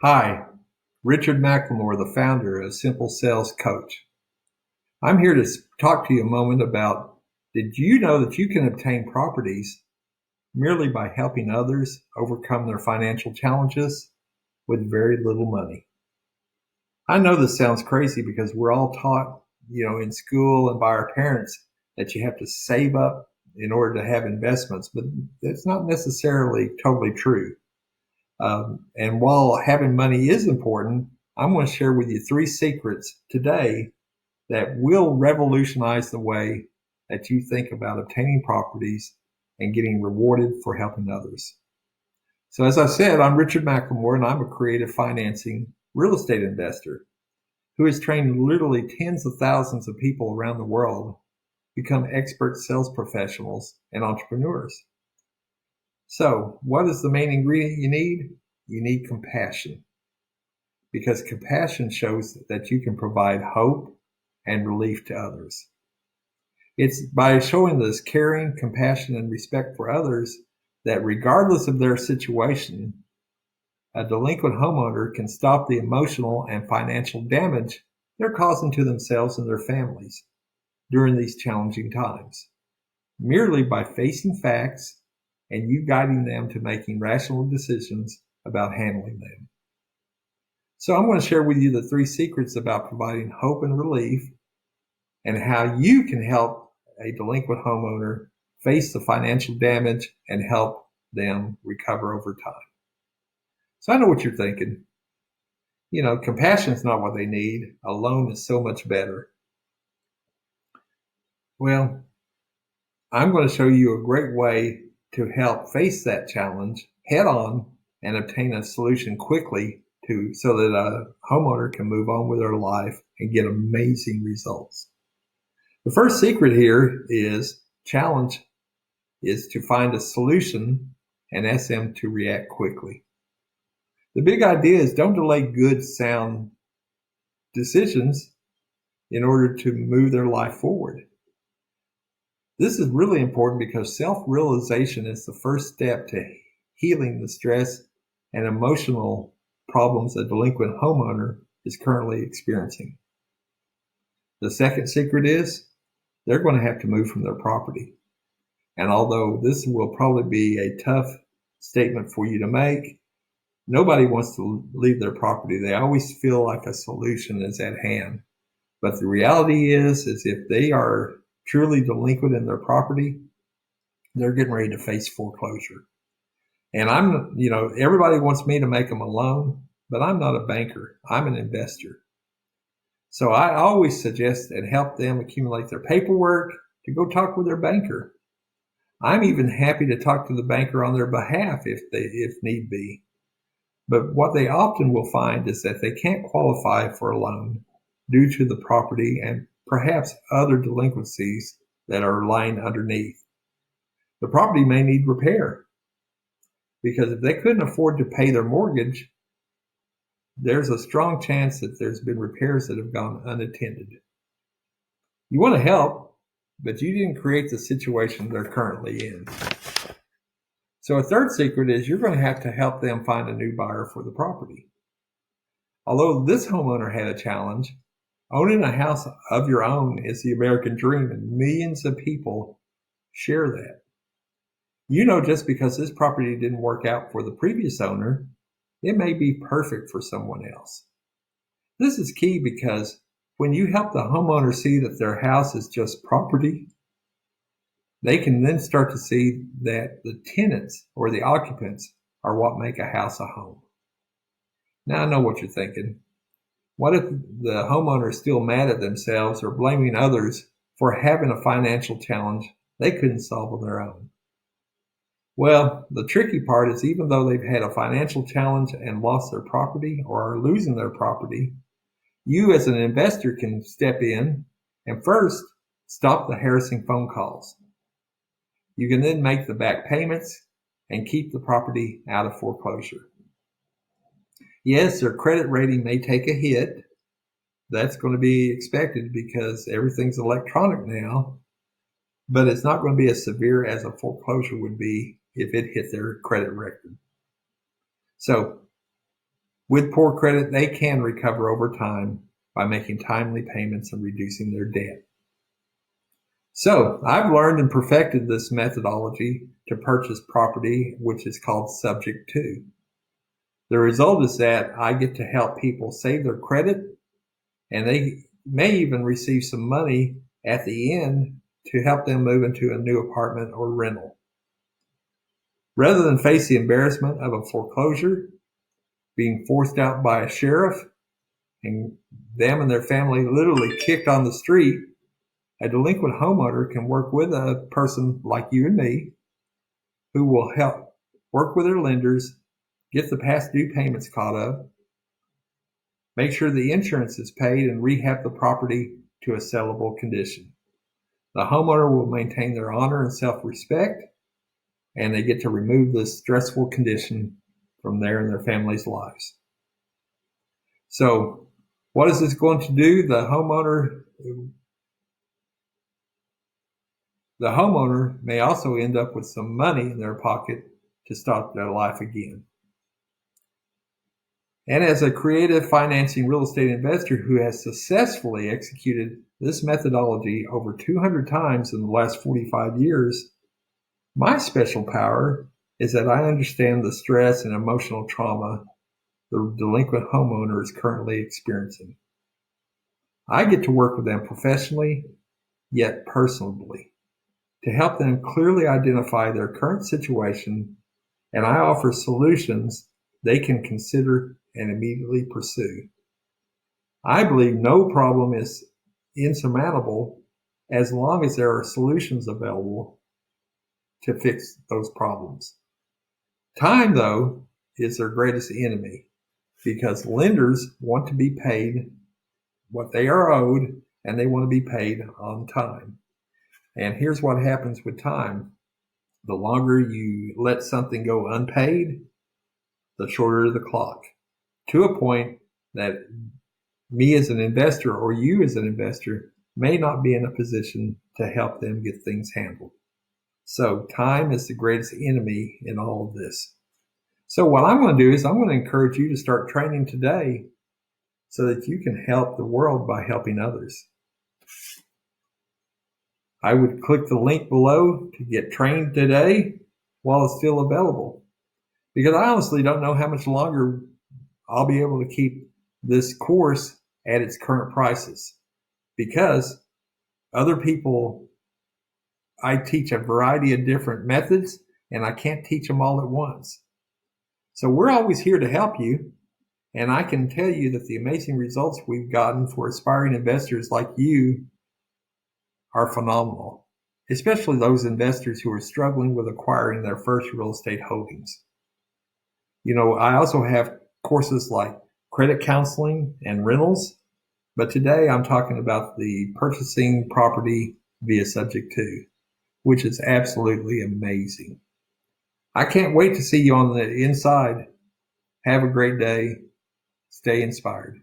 Hi, Richard McLemore, the founder of Simple Sales Coach. I'm here to talk to you a moment about, did you know that you can obtain properties merely by helping others overcome their financial challenges with very little money? I know this sounds crazy because we're all taught, in school and by our parents that you have to save up in order to have investments, but it's not necessarily totally true. And while having money is important, I'm going to share with you 3 secrets today that will revolutionize the way that you think about obtaining properties and getting rewarded for helping others. So, as I said, I'm Richard McLemore, and I'm a creative financing real estate investor who has trained literally tens of thousands of people around the world become expert sales professionals and entrepreneurs. So, what is the main ingredient you need? You need compassion, because compassion shows that you can provide hope and relief to others. It's by showing this caring, compassion, and respect for others that regardless of their situation, a delinquent homeowner can stop the emotional and financial damage they're causing to themselves and their families during these challenging times, merely by facing facts and you guiding them to making rational decisions about handling them. So I'm going to share with you the 3 secrets about providing hope and relief and how you can help a delinquent homeowner face the financial damage and help them recover over time. So I know what you're thinking. Compassion is not what they need. A loan is so much better. Well, I'm going to show you a great way to help face that challenge head on and obtain a solution quickly so that a homeowner can move on with their life and get amazing results. The first secret here is to find a solution and ask them to react quickly. The big idea is don't delay good, sound decisions in order to move their life forward. This is really important because self-realization is the first step to healing the stress and emotional problems a delinquent homeowner is currently experiencing. The second secret is they're going to have to move from their property. And although this will probably be a tough statement for you to make, nobody wants to leave their property. They always feel like a solution is at hand. But the reality is if they are truly delinquent in their property, they're getting ready to face foreclosure. And everybody wants me to make them a loan, but I'm not a banker. I'm an investor. So I always suggest and help them accumulate their paperwork to go talk with their banker. I'm even happy to talk to the banker on their behalf if need be. But what they often will find is that they can't qualify for a loan due to the property and perhaps other delinquencies that are lying underneath. The property may need repair, because if they couldn't afford to pay their mortgage, there's a strong chance that there's been repairs that have gone unattended. You want to help, but you didn't create the situation they're currently in. So a third secret is you're going to have to help them find a new buyer for the property. Although this homeowner had a challenge, owning a house of your own is the American dream, and millions of people share that. Just because this property didn't work out for the previous owner, it may be perfect for someone else. This is key because when you help the homeowner see that their house is just property, they can then start to see that the tenants or the occupants are what make a house a home. Now I know what you're thinking. What if the homeowner is still mad at themselves or blaming others for having a financial challenge they couldn't solve on their own? Well, the tricky part is even though they've had a financial challenge and lost their property or are losing their property, you as an investor can step in and first stop the harassing phone calls. You can then make the back payments and keep the property out of foreclosure. Yes, their credit rating may take a hit. That's going to be expected because everything's electronic now, but it's not going to be as severe as a foreclosure would be if it hit their credit record. So With poor credit, they can recover over time by making timely payments and reducing their debt. So I've learned and perfected this methodology to purchase property, which is called Subject To. The result is that I get to help people save their credit, and they may even receive some money at the end to help them move into a new apartment or rental. Rather than face the embarrassment of a foreclosure, being forced out by a sheriff, and them and their family literally kicked on the street, a delinquent homeowner can work with a person like you and me who will help work with their lenders, get the past due payments caught up, make sure the insurance is paid, and rehab the property to a sellable condition. The homeowner will maintain their honor and self-respect, and they get to remove this stressful condition from their and their family's lives. So what is this going to do? The homeowner may also end up with some money in their pocket to start their life again. And as a creative financing real estate investor who has successfully executed this methodology over 200 times in the last 45 years, my special power is that I understand the stress and emotional trauma the delinquent homeowner is currently experiencing. I get to work with them professionally, yet personally, to help them clearly identify their current situation, and I offer solutions they can consider and immediately pursue. I believe no problem is insurmountable as long as there are solutions available to fix those problems. Time, though, is their greatest enemy because lenders want to be paid what they are owed, and they want to be paid on time. And here's what happens with time. The longer you let something go unpaid, the shorter the clock, to a point that me as an investor or you as an investor may not be in a position to help them get things handled. So time is the greatest enemy in all of this. So what I'm going to do is I'm going to encourage you to start training today so that you can help the world by helping others. I would click the link below to get trained today while it's still available, because I honestly don't know how much longer I'll be able to keep this course at its current prices, because other people, I teach a variety of different methods and I can't teach them all at once. So we're always here to help you. And I can tell you that the amazing results we've gotten for aspiring investors like you are phenomenal, especially those investors who are struggling with acquiring their first real estate holdings. You know, I also have courses like credit counseling and rentals, but today I'm talking about the purchasing property via Subject To, which is absolutely amazing. I can't wait to see you on the inside. Have a great day. Stay inspired.